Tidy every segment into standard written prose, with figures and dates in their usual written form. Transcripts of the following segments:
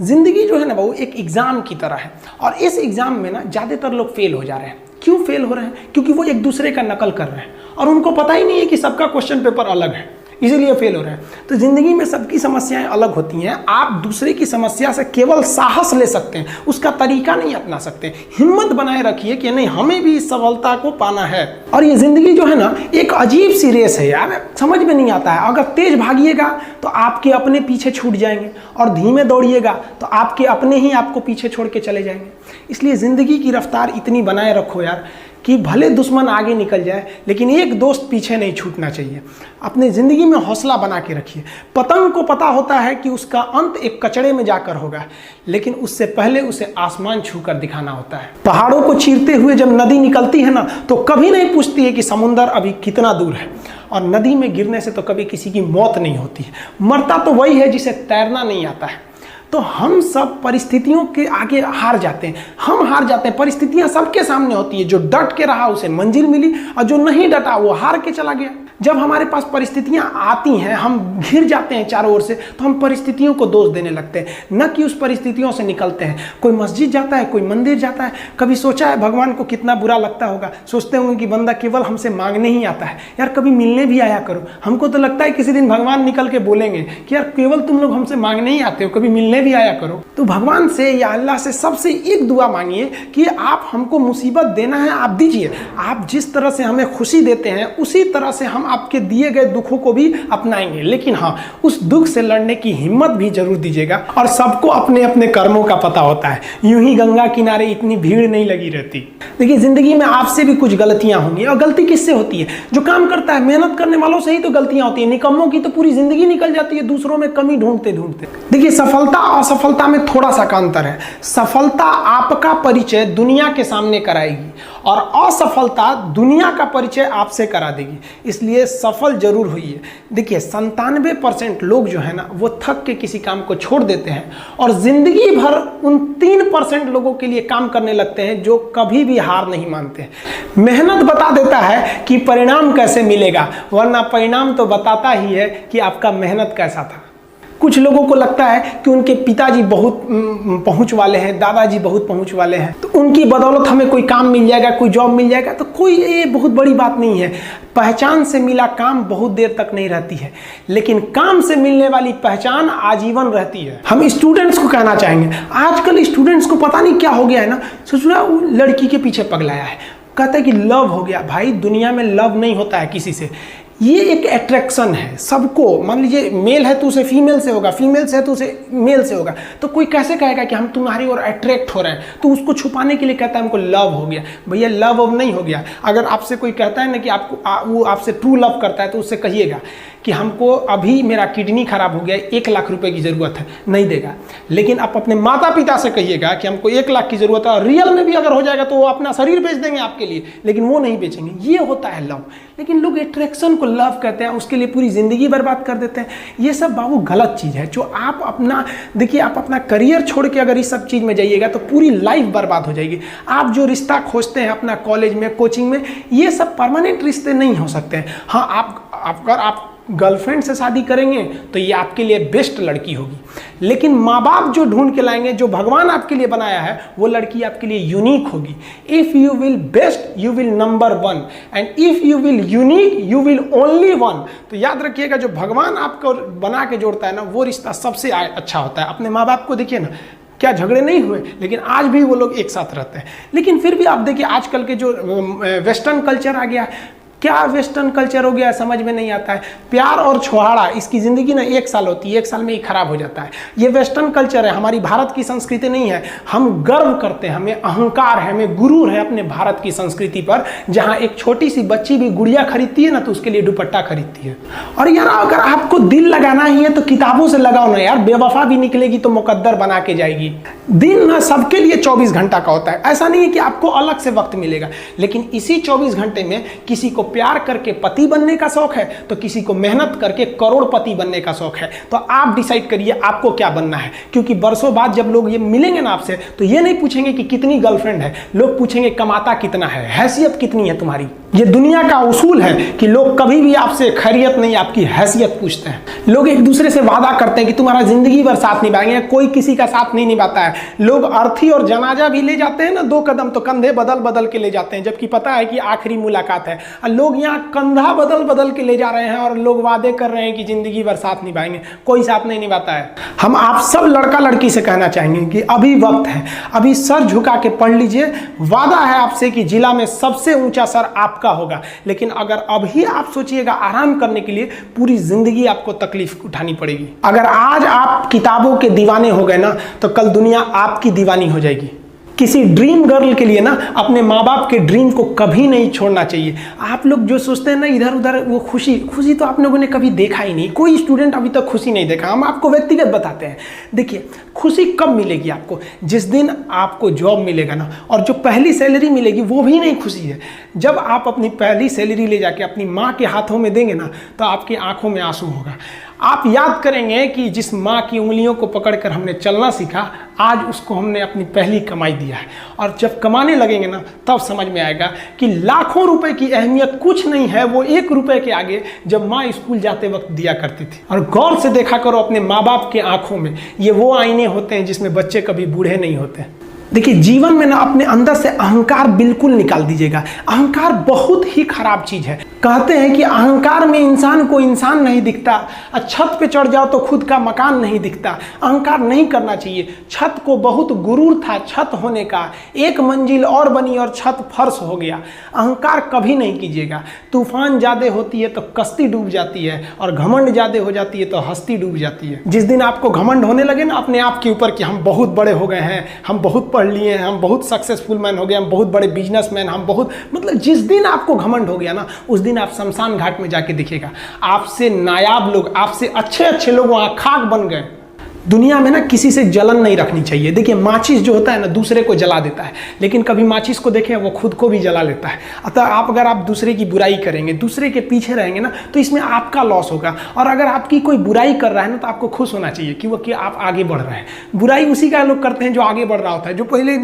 जिंदगी जो है ना वो एक एग्जाम की तरह है, और इस एग्जाम में ना ज़्यादातर लोग फेल हो जा रहे हैं। क्यों फेल हो रहे हैं? क्योंकि वो एक दूसरे का नकल कर रहे हैं और उनको पता ही नहीं है कि सबका क्वेश्चन पेपर अलग है, इसीलिए फेल हो रहे हैं। तो जिंदगी में सबकी समस्याएं अलग होती हैं। आप दूसरे की समस्या से केवल साहस ले सकते हैं, उसका तरीका नहीं अपना सकते। हिम्मत बनाए रखिए कि नहीं, हमें भी इस सफलता को पाना है। और ये जिंदगी जो है ना एक अजीब सी रेस है यार, समझ में नहीं आता है। अगर तेज भागिएगा तो आपके अपने पीछे छूट जाएंगे, और धीमे दौड़िएगा तो आपके अपने ही आपको पीछे छोड़ के चले जाएंगे। इसलिए जिंदगी की रफ्तार इतनी बनाए रखो यार कि भले दुश्मन आगे निकल जाए लेकिन एक दोस्त पीछे नहीं छूटना चाहिए। अपने ज़िंदगी में हौसला बना के रखिए। पतंग को पता होता है कि उसका अंत एक कचड़े में जाकर होगा, लेकिन उससे पहले उसे आसमान छूकर दिखाना होता है। पहाड़ों को चीरते हुए जब नदी निकलती है ना तो कभी नहीं पूछती है कि समुंदर अभी कितना दूर है, और नदी में गिरने से तो कभी किसी की मौत नहीं होती है। मरता तो वही है जिसे तैरना नहीं आता है। तो हम सब परिस्थितियों के आगे हार जाते हैं, हम हार जाते हैं। परिस्थितियां सबके सामने होती है, जो डट के रहा उसे मंजिल मिली, और जो नहीं डटा वो हार के चला गया। जब हमारे पास परिस्थितियां आती हैं, हम घिर जाते हैं चारों ओर से, तो हम परिस्थितियों को दोष देने लगते हैं, न कि उस परिस्थितियों से निकलते हैं। कोई मस्जिद जाता है, कोई मंदिर जाता है, कभी सोचा है भगवान को कितना बुरा लगता होगा? सोचते होंगे कि बंदा केवल हमसे मांगने ही आता है। यार कभी मिलने भी आया करो। हमको तो लगता है किसी दिन भगवान निकल के बोलेंगे कि यार केवल तुम लोग हमसे मांगने ही आते हो, कभी मिलने भी आया करो। तो भगवान से या अल्लाह से सबसे एक दुआ मांगिए कि आप हमको मुसीबत देना है, आप दीजिए। आप जिस तरह से हमें खुशी देते हैं उसी तरह से हम आपके दिए गए दुखों को भी अपनाएंगे, लेकिन हाँ उस दुख से लड़ने की हिम्मत भी जरूर दीजिएगा। और सबको अपने अपने कर्मों का पता होता है, यूं ही गंगा किनारे इतनी भीड़ नहीं लगी रहती। देखिए जिंदगी में आपसे भी कुछ गलतियां होंगी, और गलती किससे होती है? जो काम करता है, मेहनत करने वालों से ही तो गलतियां होती है। निकम्मों की तो पूरी जिंदगी निकल जाती है दूसरों में कमी ढूंढते ढूंढते। देखिए सफलता और असफलता में थोड़ा सा का अंतर है। सफलता आपका परिचय दुनिया के सामने कराएगी, और असफलता दुनिया का परिचय आपसे करा देगी। इसलिए सफल जरूर होइए। देखिए 97% लोग जो है ना वो थक के किसी काम को छोड़ देते हैं, और जिंदगी भर उन 3% लोगों के लिए काम करने लगते हैं जो कभी भी हार नहीं मानते। मेहनत बता देता है कि परिणाम कैसे मिलेगा, वरना परिणाम तो बताता ही है कि आपका मेहनत कैसा था। कुछ लोगों को लगता है कि उनके पिताजी बहुत पहुंच वाले हैं, दादाजी बहुत पहुंच वाले हैं, तो उनकी बदौलत हमें कोई काम मिल जाएगा, कोई जॉब मिल जाएगा। तो कोई ये बहुत बड़ी बात नहीं है। पहचान से मिला काम बहुत देर तक नहीं रहती है, लेकिन काम से मिलने वाली पहचान आजीवन रहती है। हम स्टूडेंट्स को कहना चाहेंगे, आजकल स्टूडेंट्स को पता नहीं क्या हो गया है ना, सोच रहा वो लड़की के पीछे पगलाया है, कहता है कि लव हो गया। भाई दुनिया में लव नहीं होता है किसी से, ये एक अट्रैक्शन है सबको। मान लीजिए मेल है तो उसे फीमेल से होगा, फीमेल से है तो उसे मेल से होगा। तो कोई कैसे कहेगा कि हम तुम्हारी ओर अट्रैक्ट हो रहे हैं? तो उसको छुपाने के लिए कहता है हमको लव हो गया। भैया लव अब नहीं हो गया। अगर आपसे कोई कहता है ना कि आपको वो आपसे ट्रू लव करता है, तो उससे कहिएगा कि हमको अभी मेरा किडनी खराब हो गया, 1 लाख रुपए की ज़रूरत है, नहीं देगा। लेकिन आप अपने माता पिता से कहिएगा कि हमको 1 लाख की ज़रूरत है, और रियल में भी अगर हो जाएगा तो वो अपना शरीर बेच देंगे आपके लिए, लेकिन वो नहीं बेचेंगे। ये होता है लव। लेकिन लोग अट्रैक्शन को लव कहते हैं, उसके लिए पूरी ज़िंदगी बर्बाद कर देते हैं। ये सब बाबू गलत चीज़ है। जो आप अपना देखिए, आप अपना करियर छोड़ के अगर इस सब चीज़ में जाइएगा तो पूरी लाइफ बर्बाद हो जाएगी। आप जो रिश्ता खोजते हैं अपना कॉलेज में, कोचिंग में, ये सब परमानेंट रिश्ते नहीं हो सकते हैं। हाँ अगर आप गर्लफ्रेंड से शादी करेंगे तो ये आपके लिए बेस्ट लड़की होगी, लेकिन माँ बाप जो ढूंढ के लाएंगे, जो भगवान आपके लिए बनाया है, वो लड़की आपके लिए यूनिक होगी। If you will best you will number 1, and if you will unique you will only 1। तो याद रखिएगा, जो भगवान आपको बना के जोड़ता है ना, वो रिश्ता सबसे अच्छा होता है। अपने माँ बाप को देखिए ना, क्या झगड़े नहीं हुए, लेकिन आज भी वो लोग एक साथ रहते हैं। लेकिन फिर भी आप देखिए आजकल के जो वेस्टर्न कल्चर आ गया है, क्या वेस्टर्न कल्चर हो गया है, समझ में नहीं आता है। प्यार और छोहाड़ा, इसकी ज़िंदगी ना 1 साल होती है, 1 साल में ही खराब हो जाता है। ये वेस्टर्न कल्चर है, हमारी भारत की संस्कृति नहीं है। हम गर्व करते हैं, हमें अहंकार है, हमें गुरूर है अपने भारत की संस्कृति पर। जहाँ एक छोटी सी बच्ची भी गुड़िया खरीदती है ना, तो उसके लिए दुपट्टा खरीदती है। और यार अगर आपको दिल लगाना ही है तो किताबों से लगाओ ना यार। बेवफा भी निकलेगी तो मुकद्दर बना के जाएगी। दिन ना सबके लिए 24 घंटा का होता है। ऐसा नहीं है कि आपको अलग से वक्त मिलेगा, लेकिन इसी 24 घंटे में किसी को प्यार करके पति बनने का शौक है, तो किसी को मेहनत करके करोड़पति बनने का शौक है। तो आप डिसाइड करिए आपको क्या बनना है। क्योंकि बरसों बाद जब लोग ये मिलेंगे ना आपसे, तो ये नहीं पूछेंगे कि कितनी गर्लफ्रेंड है, लोग पूछेंगे कमाता कितना है, हैसियत कितनी है तुम्हारी। ये दुनिया का उसूल है कि लोग कभी भी आपसे खैरियत नहीं, आपकी हैसियत पूछते हैं। लोग एक दूसरे से वादा करते हैं कि तुम्हारा जिंदगी भर साथ निभाएंगे, कोई किसी का साथ नहीं निभाता है। लोग अर्थी और जनाजा भी ले जाते हैं ना 2 कदम, तो कंधे बदल बदल के ले जाते हैं, जबकि पता है कि आखिरी मुलाकात है। और लोग यहाँ कंधा बदल बदल के ले जा रहे हैं और लोग वादे कर रहे हैं कि जिंदगी भर साथ निभाएंगे, कोई साथ नहीं निभाता है। हम आप सब लड़का लड़की से कहना चाहेंगे कि अभी वक्त है, अभी सर झुका के पढ़ लीजिए। वादा है आपसे कि जिला में सबसे ऊंचा सर आपका होगा, लेकिन अगर अभी आप सोचिएगा आराम करने के लिए, पूरी जिंदगी आपको तकलीफ उठानी पड़ेगी। अगर आज आप किताबों के दीवाने हो गए ना, तो कल दुनिया आपकी दीवानी हो जाएगी। किसी ड्रीम गर्ल के लिए ना अपने माँ बाप के ड्रीम को कभी नहीं छोड़ना चाहिए। आप लोग जो सोचते हैं ना इधर उधर, वो खुशी तो आप लोगों ने कभी देखा ही नहीं। कोई स्टूडेंट अभी तक खुशी नहीं देखा। हम आपको व्यक्तिगत बताते हैं। देखिए, खुशी कब मिलेगी आपको? जिस दिन आपको जॉब मिलेगा ना, और जो पहली सैलरी मिलेगी वो भी नहीं खुशी है। जब आप अपनी पहली सैलरी ले जाके अपनी माँ के हाथों में देंगे ना, तो आपकी आंखों में आंसू होगा। आप याद करेंगे कि जिस माँ की उंगलियों को पकड़कर हमने चलना सीखा, आज उसको हमने अपनी पहली कमाई दिया है। और जब कमाने लगेंगे ना, तब समझ में आएगा कि लाखों रुपए की अहमियत कुछ नहीं है वो 1 रुपए के आगे, जब माँ स्कूल जाते वक्त दिया करती थी। और गौर से देखा करो अपने माँ बाप के आंखों में, ये वो आईने होते हैं जिसमें बच्चे कभी बूढ़े नहीं होते। देखिए, जीवन में ना अपने अंदर से अहंकार बिल्कुल निकाल दीजिएगा। अहंकार बहुत ही खराब चीज है। कहते हैं कि अहंकार में इंसान को इंसान नहीं दिखता, छत पे चढ़ जाओ तो खुद का मकान नहीं दिखता। अहंकार नहीं करना चाहिए। छत को बहुत गुरूर था छत होने का, 1 मंजिल और बनी और छत फर्श हो गया। अहंकार कभी नहीं कीजिएगा। तूफान ज्यादा होती है तो कश्ती डूब जाती है, और घमंड ज्यादा हो जाती है तो हस्ती डूब जाती है। जिस दिन आपको घमंड होने लगे ना अपने आप के ऊपर कि हम बहुत बड़े हो गए हैं, हम बहुत पढ़ लिए हैं, हम बहुत सक्सेसफुल मैन हो गए, हम बहुत बड़े बिजनेसमैन, हम बहुत, मतलब जिस दिन आपको घमंड हो गया ना, उस दिन आप शमशान घाट में जाके दिखेगा आपसे नायाब लोग, आपसे अच्छे लोग वहां खाक बन गए। दुनिया में ना किसी से जलन नहीं रखनी चाहिए। देखिए, माचिस जो होता है ना दूसरे को जला देता है, लेकिन कभी माचिस को देखें वो खुद को भी जला लेता है। अतः अगर आप दूसरे की बुराई करेंगे, दूसरे के पीछे रहेंगे ना, तो इसमें आपका लॉस होगा। और अगर आपकी कोई बुराई कर रहा है ना, तो आपको खुश होना चाहिए कि आप आगे बढ़ रहे हैं। बुराई उसी का लोग करते हैं जो आगे बढ़ रहा होता है। जो पहले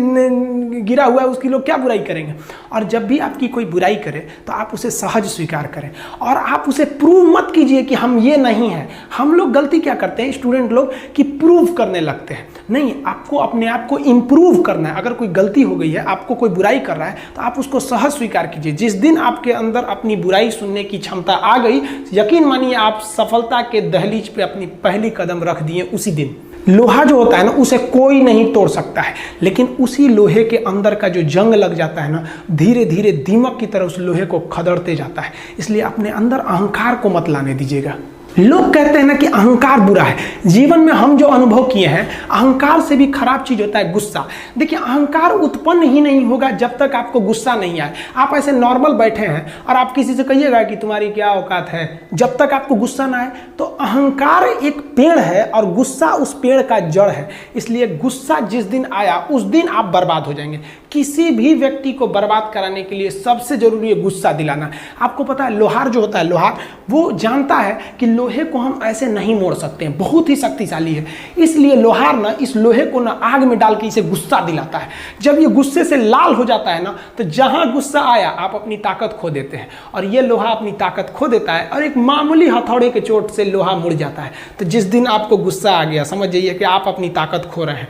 गिरा हुआ है उसकी लोग क्या बुराई करेंगे। और जब भी आपकी कोई बुराई करे तो आप उसे सहज स्वीकार करें, और आप उसे प्रूव मत कीजिए कि हम ये नहीं हैं। हम लोग गलती क्या करते हैं स्टूडेंट लोग, कि प्रूव करने लगते हैं। नहीं, आपको अपने आप को इंप्रूव करना है। अगर कोई गलती हो गई है, आपको कोई बुराई कर रहा है, तो आप उसको सहज स्वीकार कीजिए। जिस दिन आपके अंदर अपनी बुराई सुनने की क्षमता आ गई, यकीन मानिए आप सफलता के दहलीज पे अपनी पहली कदम रख दिए उसी दिन। लोहा जो होता है ना, उसे कोई नहीं तोड़ सकता है, लेकिन उसी लोहे के अंदर का जो जंग लग जाता है ना, धीरे धीरे दीमक की तरह उस लोहे को खदड़ते जाता है। इसलिए अपने अंदर अहंकार को मत लाने दीजिएगा। लोग कहते हैं ना कि अहंकार बुरा है। जीवन में हम जो अनुभव किए हैं, अहंकार से भी खराब चीज होता है गुस्सा। देखिए, अहंकार उत्पन्न ही नहीं होगा जब तक आपको गुस्सा नहीं आए। आप ऐसे नॉर्मल बैठे हैं और आप किसी से कहिएगा कि तुम्हारी क्या औकात है, जब तक आपको गुस्सा ना आए। तो अहंकार एक पेड़ है और गुस्सा उस पेड़ का जड़ है। इसलिए गुस्सा जिस दिन आया उस दिन आप बर्बाद हो जाएंगे। किसी भी व्यक्ति को बर्बाद कराने के लिए सबसे जरूरी है गुस्सा दिलाना। आपको पता है, लोहार जो होता है, लोहार वो जानता है कि लोहे को हम ऐसे नहीं मोड़ सकते हैं, बहुत ही शक्तिशाली है। इसलिए लोहार ना इस लोहे को ना आग में डाल के इसे गुस्सा दिलाता है। जब ये गुस्से से लाल हो जाता है ना, तो जहां गुस्सा आया आप अपनी ताकत खो देते हैं, और ये लोहा अपनी ताकत खो देता है, और एक मामूली हथौड़े के चोट से लोहा मुड़ जाता है। तो जिस दिन आपको गुस्सा आ गया, समझ जाइए कि आप अपनी ताकत खो रहे हैं।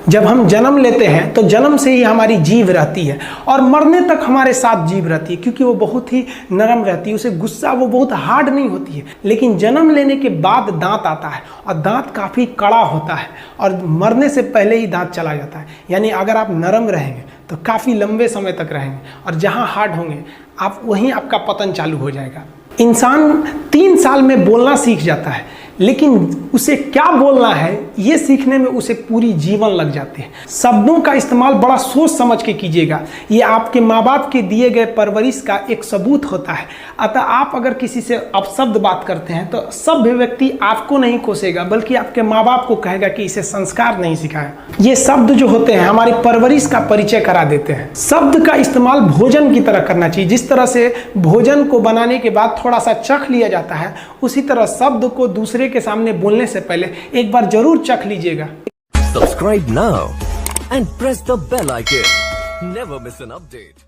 जब हम जन्म लेते हैं तो जन्म से ही हमारी जीभ रहती है, और मरने तक हमारे साथ जीभ रहती है, क्योंकि वो बहुत ही नरम रहती है। उसे गुस्सा वो बहुत हार्ड नहीं होती है। लेकिन जन्म लेने के बाद दांत आता है, और दांत काफ़ी कड़ा होता है, और मरने से पहले ही दांत चला जाता है। यानी अगर आप नरम रहेंगे तो काफ़ी लंबे समय तक रहेंगे, और जहाँ हार्ड होंगे आप वहीं आपका पतन चालू हो जाएगा। इंसान 3 साल में बोलना सीख जाता है, लेकिन उसे क्या बोलना है ये सीखने में उसे पूरी जीवन लग जाते हैं। शब्दों का इस्तेमाल बड़ा सोच समझ के कीजिएगा। ये आपके माँ बाप के दिए गए परवरिश का एक सबूत होता है। अतः आप अगर किसी से अपशब्द बात करते हैं तो सभ्य व्यक्ति आपको नहीं कोसेगा, बल्कि आपके माँ बाप को कहेगा कि इसे संस्कार नहीं सिखाया। ये शब्द जो होते हैं हमारी परवरिश का परिचय करा देते हैं। शब्द का इस्तेमाल भोजन की तरह करना चाहिए। जिस तरह से भोजन को बनाने के बाद थोड़ा सा चख लिया जाता है, उसी तरह शब्द को दूसरे के सामने बोलने से पहले एक बार जरूर चख लीजिएगा। Subscribe now and press the bell icon. Never miss an update.